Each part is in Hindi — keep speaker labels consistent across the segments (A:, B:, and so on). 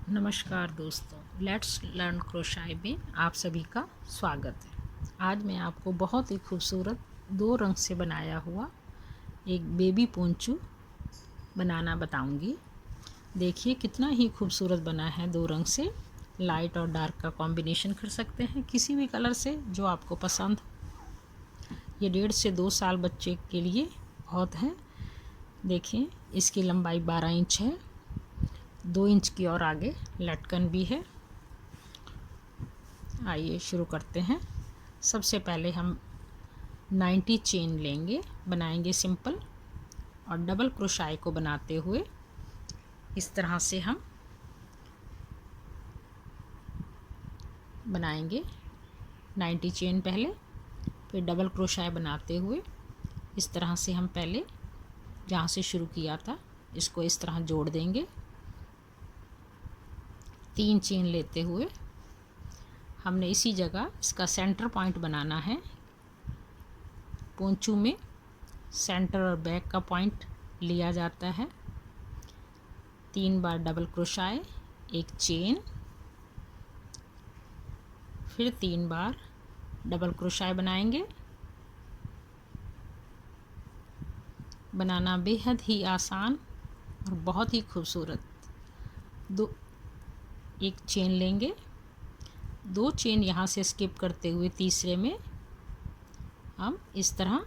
A: नमस्कार दोस्तों, लेट्स लर्न क्रोशाई में आप सभी का स्वागत है। आज मैं आपको बहुत ही खूबसूरत दो रंग से बनाया हुआ एक बेबी पोंचू बनाना बताऊंगी। देखिए कितना ही खूबसूरत बना है। दो रंग से लाइट और डार्क का कॉम्बिनेशन कर सकते हैं किसी भी कलर से जो आपको पसंद हो। ये 1.5 से 2 साल बच्चे के लिए बहुत है। देखिए इसकी लंबाई 12 इंच है, 2 इंच की और आगे लटकन भी है। आइए शुरू करते हैं। सबसे पहले हम 90 चेन लेंगे, बनाएंगे सिंपल और डबल क्रोशाई को बनाते हुए इस तरह से हम बनाएंगे। 90 चेन पहले, फिर डबल क्रोशाई बनाते हुए इस तरह से हम पहले जहाँ से शुरू किया था इसको इस तरह जोड़ देंगे। 3 चेन लेते हुए हमने इसी जगह इसका सेंटर पॉइंट बनाना है। पोंचू में सेंटर और बैक का पॉइंट लिया जाता है। 3 बार डबल क्रोशाई, एक चेन, फिर 3 बार डबल क्रोशाई बनाएंगे। बनाना बेहद ही आसान और बहुत ही खूबसूरत। एक चेन लेंगे, 2 चेन यहाँ से स्किप करते हुए तीसरे में हम इस तरह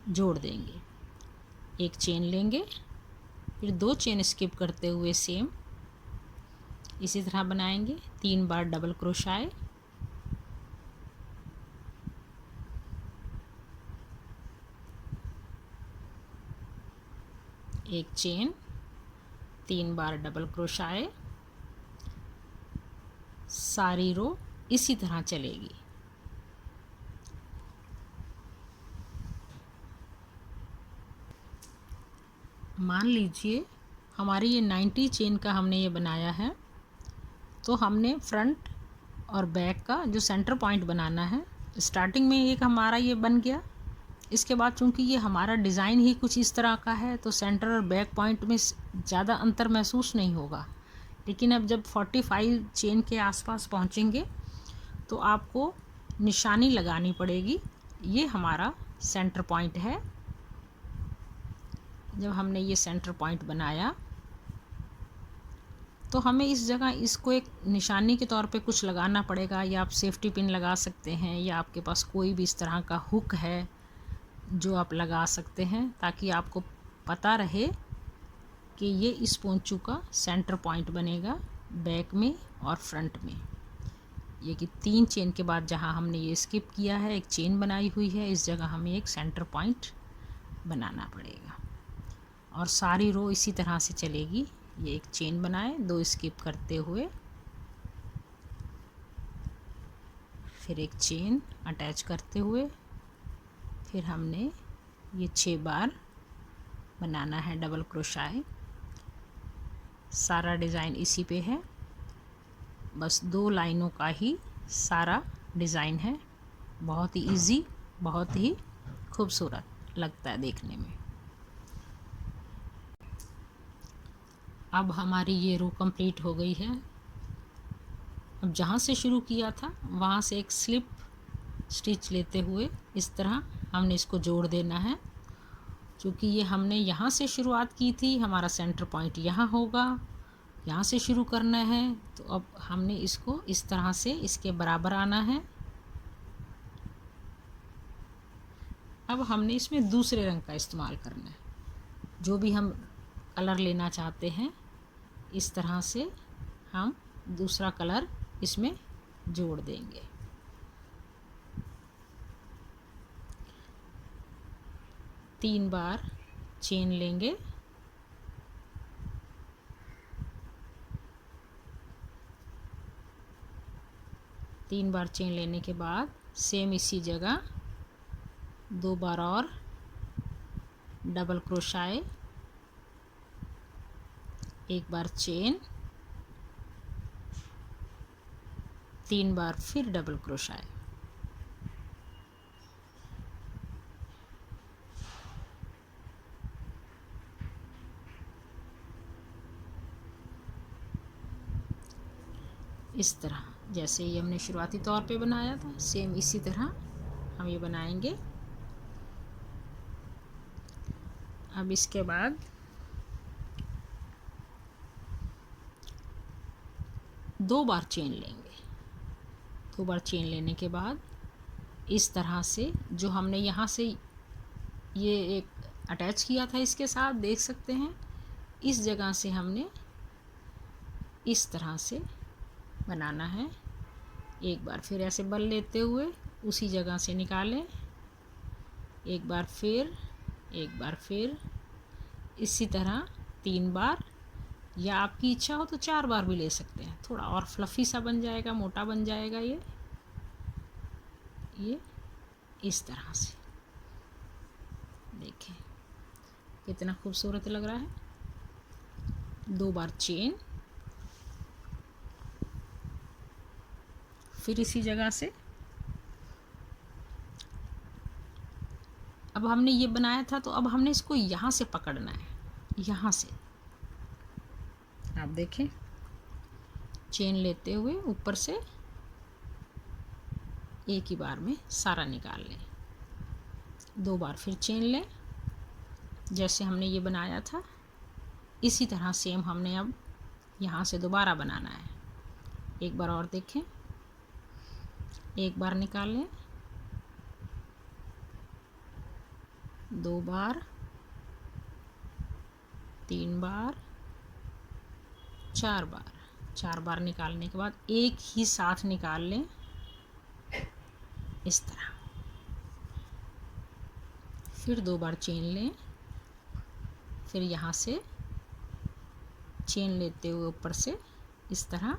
A: जोड़ देंगे। एक चेन लेंगे, फिर 2 चेन स्किप करते हुए सेम इसी तरह बनाएंगे। 3 बार डबल क्रोशाई, एक चेन, 3 बार डबल क्रोशाई। सारी रो इसी तरह चलेगी। मान लीजिए हमारी ये 90 चेन का हमने ये बनाया है, तो हमने फ्रंट और बैक का जो सेंटर पॉइंट बनाना है, स्टार्टिंग में एक हमारा ये बन गया। इसके बाद चूंकि ये हमारा डिज़ाइन ही कुछ इस तरह का है तो सेंटर और बैक पॉइंट में ज़्यादा अंतर महसूस नहीं होगा। लेकिन अब जब 45 चेन के आसपास पहुंचेंगे तो आपको निशानी लगानी पड़ेगी। ये हमारा सेंटर पॉइंट है। जब हमने ये सेंटर पॉइंट बनाया तो हमें इस जगह इसको एक निशानी के तौर पे कुछ लगाना पड़ेगा, या आप सेफ्टी पिन लगा सकते हैं, या आपके पास कोई भी इस तरह का हुक है जो आप लगा सकते हैं, ताकि आपको पता रहे कि ये इस पोंचू का सेंटर पॉइंट बनेगा बैक में और फ्रंट में। ये कि 3 चेन के बाद जहाँ हमने ये स्किप किया है, एक चेन बनाई हुई है, इस जगह हमें एक सेंटर पॉइंट बनाना पड़ेगा और सारी रो इसी तरह से चलेगी। ये एक चेन बनाए, 2 स्किप करते हुए, फिर एक चेन अटैच करते हुए, फिर हमने ये 6 बार बनाना है डबल क्रोशाई। सारा डिज़ाइन इसी पे है, बस 2 लाइनों का ही सारा डिज़ाइन है। बहुत ही इजी, बहुत ही खूबसूरत लगता है देखने में। अब हमारी ये रो कंप्लीट हो गई है। अब जहाँ से शुरू किया था वहाँ से एक स्लिप स्टिच लेते हुए इस तरह हमने इसको जोड़ देना है। क्योंकि ये हमने यहाँ से शुरुआत की थी, हमारा सेंटर पॉइंट यहाँ होगा, यहाँ से शुरू करना है, तो अब हमने इसको इस तरह से इसके बराबर आना है। अब हमने इसमें दूसरे रंग का इस्तेमाल करना है। जो भी हम कलर लेना चाहते हैं इस तरह से हम दूसरा कलर इसमें जोड़ देंगे। तीन बार चेन लेंगे, तीन बार चेन लेने के बाद सेम इसी जगह 2 बार और डबल क्रोशाई, एक बार चेन, 3 बार फिर डबल क्रोशाई। इस तरह जैसे ये हमने शुरुआती तौर पे बनाया था, सेम इसी तरह हम ये बनाएंगे। अब इसके बाद दो बार चेन लेंगे। दो बार चेन लेने के बाद इस तरह से जो हमने यहाँ से ये एक अटैच किया था इसके साथ, देख सकते हैं इस जगह से हमने इस तरह से बनाना है। एक बार फिर ऐसे बल लेते हुए उसी जगह से निकालें, एक बार फिर, एक बार फिर, इसी तरह 3 बार, या आपकी इच्छा हो तो 4 बार भी ले सकते हैं। थोड़ा और फ्लफ़ी सा बन जाएगा, मोटा बन जाएगा ये इस तरह से। देखें कितना खूबसूरत लग रहा है। 2 बार चेन, फिर इसी जगह से। अब हमने ये बनाया था तो अब हमने इसको यहाँ से पकड़ना है, यहाँ से। आप देखें, चेन लेते हुए ऊपर से एक ही बार में सारा निकाल लें। 2 बार फिर चेन लें, जैसे हमने ये बनाया था इसी तरह सेम हमने अब यहाँ से दोबारा बनाना है। एक बार और देखें, एक बार निकालें, 2 बार, 3 बार, 4 बार। 4 बार निकालने के बाद एक ही साथ निकाल लें इस तरह। फिर 2 बार चेन लें, फिर यहाँ से चेन लेते हुए ऊपर से इस तरह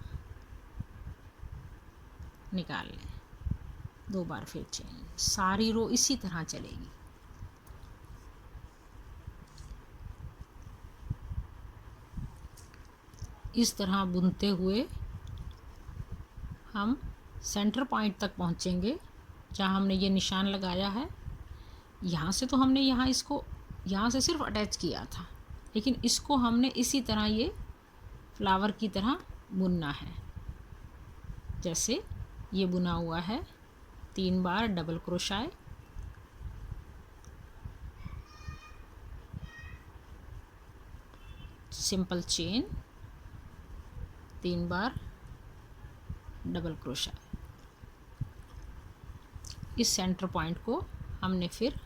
A: निकाल लें। 2 बार फिर चेन। सारी रो इसी तरह चलेगी। इस तरह बुनते हुए हम सेंटर पॉइंट तक पहुँचेंगे जहाँ हमने ये निशान लगाया है। यहाँ से तो हमने इसको यहाँ से सिर्फ अटैच किया था, लेकिन इसको हमने इसी तरह ये फ्लावर की तरह बुनना है जैसे ये बुना हुआ है। 3 बार डबल क्रोशाई, सिंपल चेन, 3 बार डबल क्रोशाई। इस सेंटर पॉइंट को हमने फिर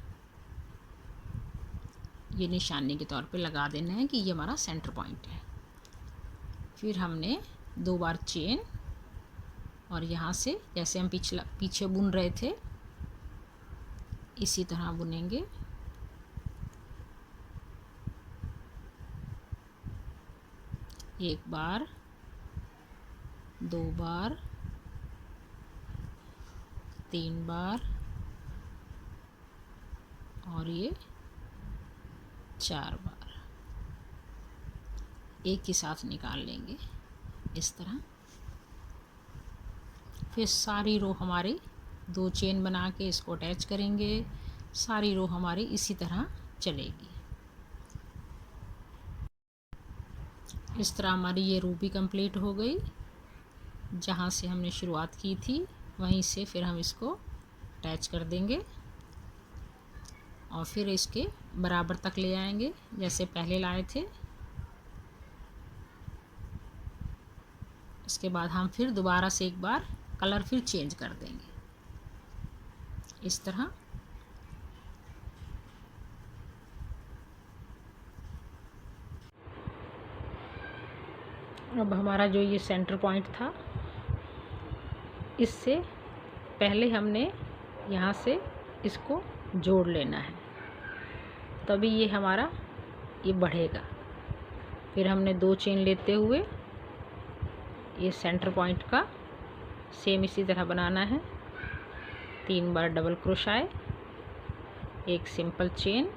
A: ये निशानी के तौर पे लगा देना है कि ये हमारा सेंटर पॉइंट है। फिर हमने 2 बार चेन और यहाँ से जैसे हम पीछे बुन रहे थे इसी तरह बुनेंगे। एक बार, 2 बार, 3 बार और ये 4 बार एक ही साथ निकाल लेंगे इस तरह। फिर सारी रो हमारी 2 चेन बना के इसको अटैच करेंगे। सारी रो हमारी इसी तरह चलेगी। इस तरह हमारी ये रो भी कंप्लीट हो गई। जहाँ से हमने शुरुआत की थी वहीं से फिर हम इसको अटैच कर देंगे और फिर इसके बराबर तक ले आएंगे जैसे पहले लाए थे। इसके बाद हम फिर दोबारा से एक बार कलर फिर चेंज कर देंगे इस तरह। अब हमारा जो ये सेंटर पॉइंट था इससे पहले हमने यहाँ से इसको जोड़ लेना है, तभी ये हमारा ये बढ़ेगा। फिर हमने 2 चेन लेते हुए ये सेंटर पॉइंट का सेम इसी तरह बनाना है। 3 बार डबल क्रोशाई, एक सिंपल चेन,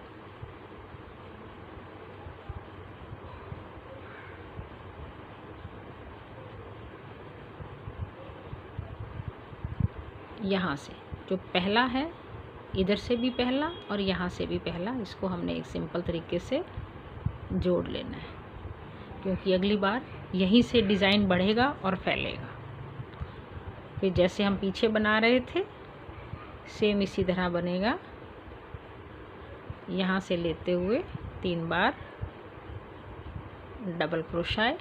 A: यहाँ से जो पहला है इधर से भी पहला और यहाँ से भी पहला, इसको हमने एक सिंपल तरीके से जोड़ लेना है क्योंकि अगली बार यहीं से डिज़ाइन बढ़ेगा और फैलेगा। फिर जैसे हम पीछे बना रहे थे सेम इसी तरह बनेगा। यहाँ से लेते हुए 3 बार डबल क्रोशे,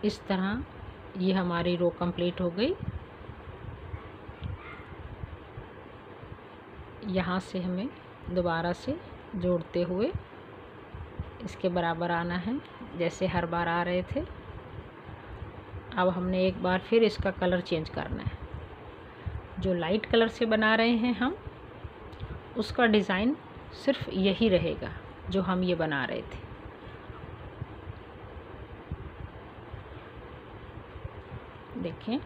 A: इस तरह ये हमारी रो कंप्लीट हो गई। यहाँ से हमें दोबारा से जोड़ते हुए इसके बराबर आना है जैसे हर बार आ रहे थे। अब हमने एक बार फिर इसका कलर चेंज करना है। जो लाइट कलर से बना रहे हैं हम, उसका डिज़ाइन सिर्फ यही रहेगा जो हम ये बना रहे थे। देखें,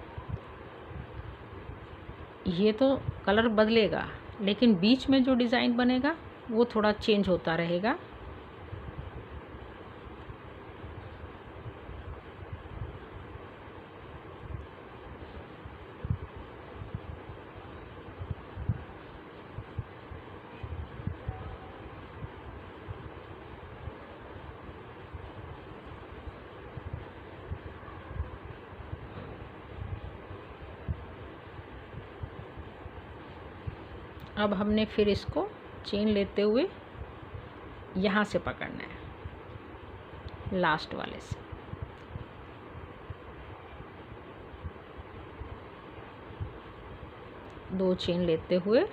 A: ये तो कलर बदलेगा लेकिन बीच में जो डिज़ाइन बनेगा वो थोड़ा चेंज होता रहेगा। अब हमने फिर इसको चेन लेते हुए यहाँ से पकड़ना है, लास्ट वाले से। दो चेन लेते हुए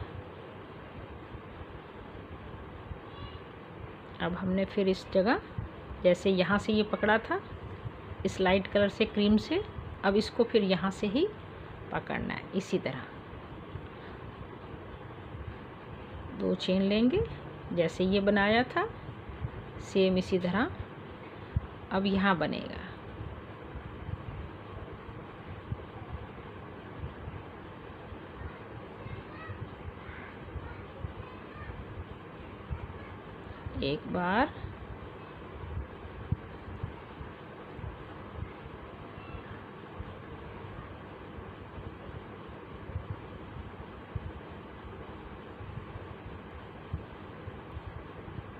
A: अब हमने फिर इस जगह जैसे यहाँ से ये पकड़ा था इस लाइट कलर से क्रीम से, अब इसको फिर यहाँ से ही पकड़ना है इसी तरह। 2 चेन लेंगे जैसे ये बनाया था सेम इसी तरह अब यहाँ बनेगा। एक बार,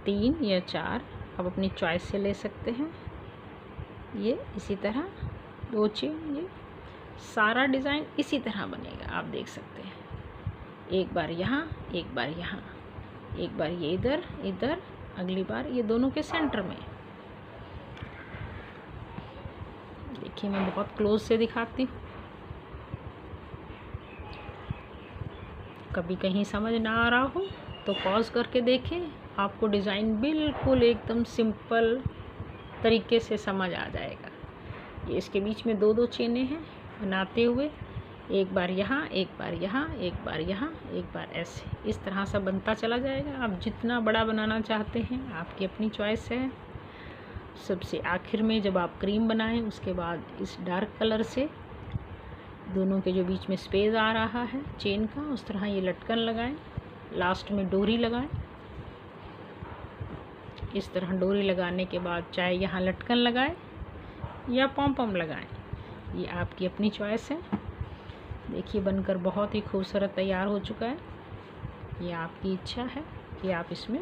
A: तीन या 4 आप अपनी चॉइस से ले सकते हैं। ये इसी तरह 2 चेन, ये सारा डिज़ाइन इसी तरह बनेगा। आप देख सकते हैं, एक बार यहाँ, एक बार यहाँ, एक बार ये इधर इधर, अगली बार ये दोनों के सेंटर में। देखिए मैं बहुत क्लोज से दिखाती हूँ, कभी कहीं समझ ना आ रहा हो तो पॉज करके देखें, आपको डिज़ाइन बिल्कुल एकदम सिंपल तरीके से समझ आ जाएगा। ये इसके बीच में 2-2 चेनें हैं बनाते हुए, एक बार यहाँ, एक बार यहाँ, एक बार यहाँ, एक बार ऐसे, इस तरह से बनता चला जाएगा। आप जितना बड़ा बनाना चाहते हैं आपकी अपनी चॉइस है। सबसे आखिर में जब आप क्रीम बनाएं उसके बाद इस डार्क कलर से दोनों के जो बीच में स्पेस आ रहा है चेन का, उस तरह ये लटकन लगाएं, लास्ट में डोरी लगाएं। इस तरह डोरी लगाने के बाद चाहे यहाँ लटकन लगाएं या पॉम पॉम लगाएं, ये आपकी अपनी चॉइस है। देखिए बनकर बहुत ही खूबसूरत तैयार हो चुका है। ये आपकी इच्छा है कि आप इसमें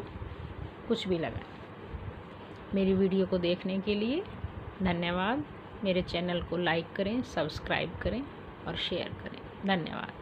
A: कुछ भी लगाएं। मेरी वीडियो को देखने के लिए धन्यवाद। मेरे चैनल को लाइक करें, सब्सक्राइब करें और शेयर करें। धन्यवाद।